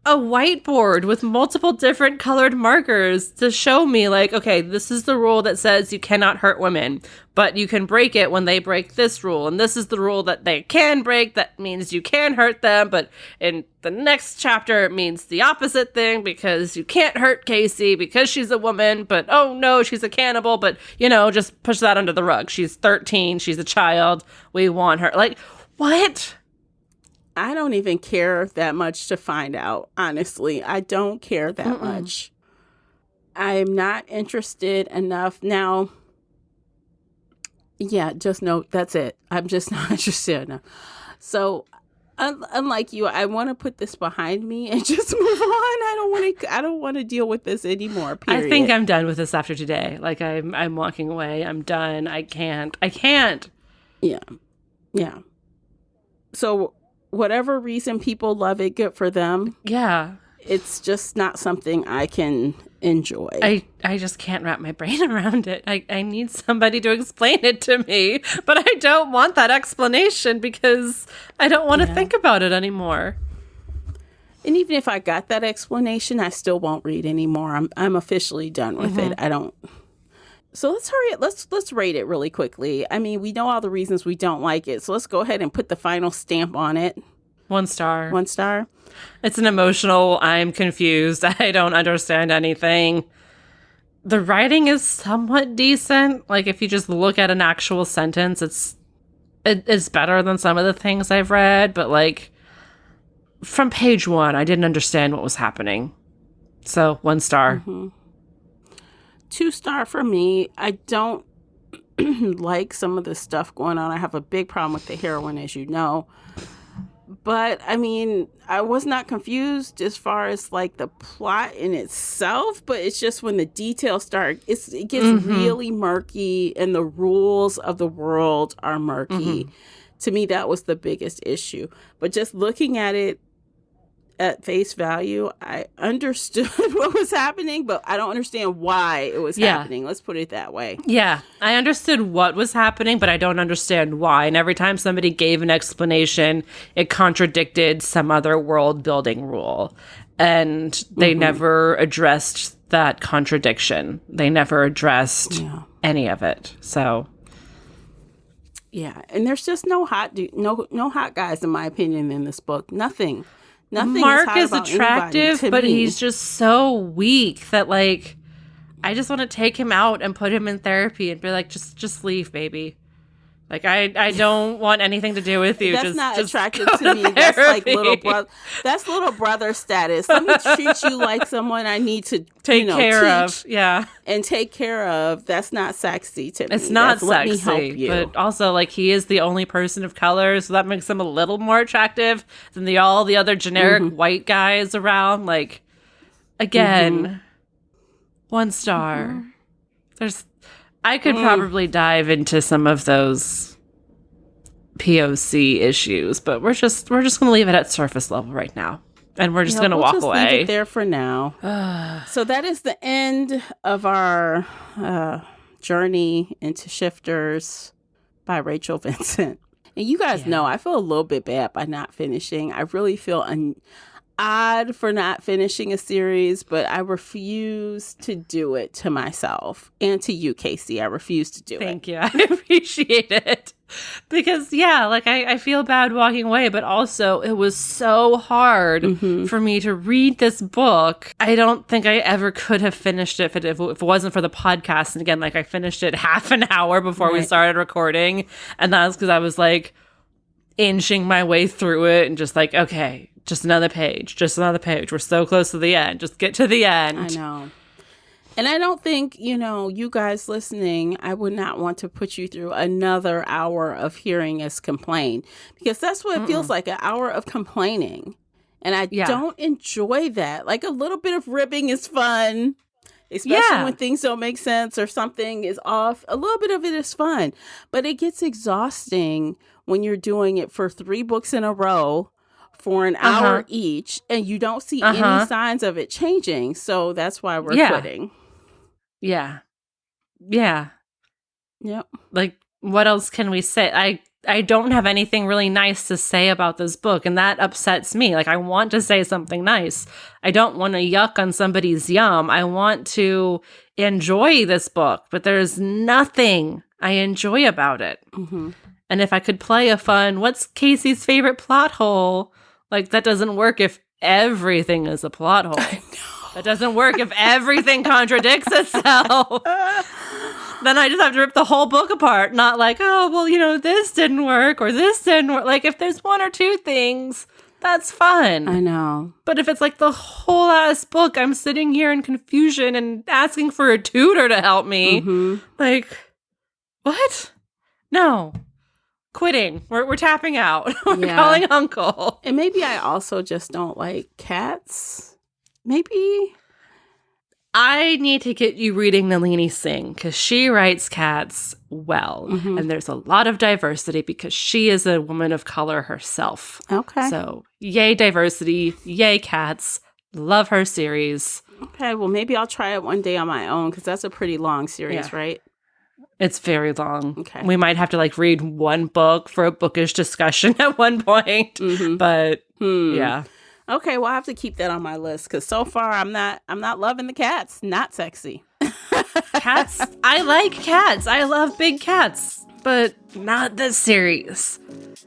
a whiteboard with multiple different colored markers to show me like, okay, this is the rule that says you cannot hurt women, but you can break it when they break this rule. And this is the rule that they can break. That means you can hurt them. But in the next chapter, it means the opposite thing because you can't hurt Casey because she's a woman. But, oh no, she's a cannibal. But, just push that under the rug. She's 13. She's a child. We want her. Like, what? I don't even care that much to find out, honestly. I don't care that much. I'm not interested enough. Now, yeah, just no, that's it. I'm just not interested enough. So, unlike you, I want to put this behind me and just move on. I don't want to deal with this anymore, period. I think I'm done with this after today. Like, I'm walking away. I'm done. I can't. Yeah. So... whatever reason people love it, good for them. Yeah. It's just not something I can enjoy. I just can't wrap my brain around it. I need somebody to explain it to me, but I don't want that explanation because I don't want to think about it anymore. And even if I got that explanation, I still won't read anymore. I'm officially done with it. I don't... So let's hurry it. Let's rate it really quickly. I mean, we know all the reasons we don't like it. So let's go ahead and put the final stamp on it. 1 star. 1 star. It's an emotional, I'm confused. I don't understand anything. The writing is somewhat decent. Like if you just look at an actual sentence, it's better than some of the things I've read. But like from page 1, I didn't understand what was happening. So 1 star. 2 star for me. I don't like some of the stuff going on. I have a big problem with the heroine, as you know. But, I mean, I was not confused as far as, like, the plot in itself. But it's just when the details start, it gets really murky and the rules of the world are murky. To me, that was the biggest issue. But just looking at it at face value, I understood what was happening, but I don't understand why it was happening. Let's put it that way. Yeah. I understood what was happening, but I don't understand why. And every time somebody gave an explanation, it contradicted some other world building rule. And they never addressed that contradiction. They never addressed any of it. So... yeah. And there's just no hot guys, in my opinion, in this book. Nothing. Mark is attractive, but he's just so weak that, like, I just want to take him out and put him in therapy and be like, just leave, baby. Like, I don't want anything to do with you. That's not attractive to me. That's like little brother. That's little brother status. Let me treat you like someone I need to take care of. Yeah, and take care of. That's not sexy to me. It's not sexy. Let me help you. But also, like, he is the only person of color, so that makes him a little more attractive than all the other generic white guys around. Like, again, 1 star. I could probably dive into some of those POC issues, but we're just going to leave it at surface level right now. and we're just going to walk just away. Leave it there for now. So that is the end of our journey into Shifters by Rachel Vincent. And you guys know I feel a little bit bad by not finishing. I really feel odd for not finishing a series, but I refuse to do it to myself and to you, Casey. I refuse to do it. Thank you. I appreciate it. Because, I feel bad walking away, but also it was so hard for me to read this book. I don't think I ever could have finished it if it wasn't for the podcast. And again, I finished it half an hour before we started recording. And that was because I was inching my way through it and just okay, just another page. We're so close to the end. Just get to the end. I know. And I don't think, you guys listening, I would not want to put you through another hour of hearing us complain, because that's what it feels like, an hour of complaining. And I don't enjoy that. A little bit of ribbing is fun, especially when things don't make sense or something is off. A little bit of it is fun, but it gets exhausting when you're doing it for 3 books in a row for an hour each, and you don't see any signs of it changing. So that's why we're quitting. Yeah. Yeah. Yep. What else can we say? I don't have anything really nice to say about this book, and that upsets me. I want to say something nice. I don't want to yuck on somebody's yum. I want to enjoy this book, but there's nothing I enjoy about it. Mm-hmm. And if I could play a fun, what's Casey's favorite plot hole? That doesn't work if everything is a plot hole. I know. That doesn't work if everything contradicts itself. Then I just have to rip the whole book apart. Not this didn't work or this didn't work. If there's 1 or 2 things, that's fun. I know. But if it's the whole ass book, I'm sitting here in confusion and asking for a tutor to help me. Mm-hmm. What? No. Quitting. We're tapping out. We're calling Uncle. And maybe I also just don't like cats. Maybe. I need to get you reading Nalini Singh, because she writes cats well. Mm-hmm. And there's a lot of diversity because she is a woman of color herself. Okay. So yay diversity, yay cats. Love her series. Okay, well maybe I'll try it one day on my own, because that's a pretty long series, right? It's very long. Okay. We might have to read 1 book for a bookish discussion at one point. Mm-hmm. But yeah. Okay, well I have to keep that on my list, because so far I'm not loving the cats. Not sexy. Cats. I like cats. I love big cats, but not this series.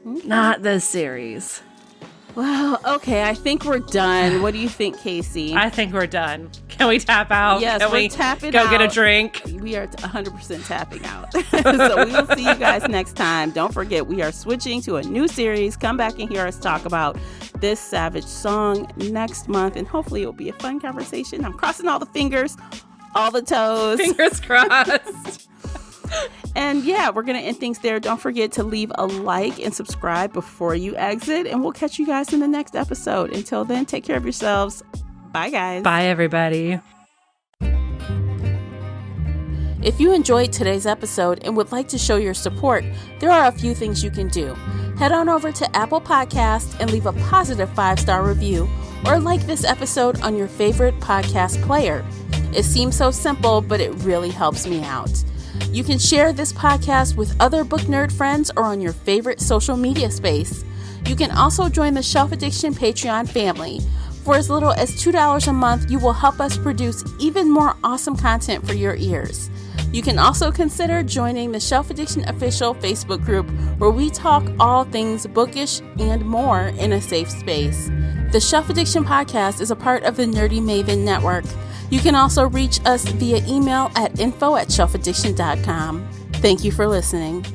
Okay. Not this series. Well, okay, I think we're done. What do you think, Casey? I think we're done. Can we tap out? Yes, we're tapping out. Go get a drink. We are 100% tapping out. So we will see you guys next time. Don't forget, we are switching to a new series. Come back and hear us talk about this Savage song next month, and hopefully it will be a fun conversation. I'm crossing all the fingers, all the toes. Fingers crossed. And we're going to end things there. Don't forget to leave a like and subscribe before you exit. And we'll catch you guys in the next episode. Until then, take care of yourselves. Bye, guys. Bye, everybody. If you enjoyed today's episode and would like to show your support, there are a few things you can do. Head on over to Apple Podcasts and leave a positive 5-star review, or like this episode on your favorite podcast player. It seems so simple, but it really helps me out. You can share this podcast with other book nerd friends or on your favorite social media space. You can also join the Shelf Addiction Patreon family. For as little as $2 a month, you will help us produce even more awesome content for your ears. You can also consider joining the Shelf Addiction official Facebook group, where we talk all things bookish and more in a safe space. The Shelf Addiction podcast is a part of the Nerdy Maven Network. You can also reach us via email at info@shelfaddiction.com. Thank you for listening.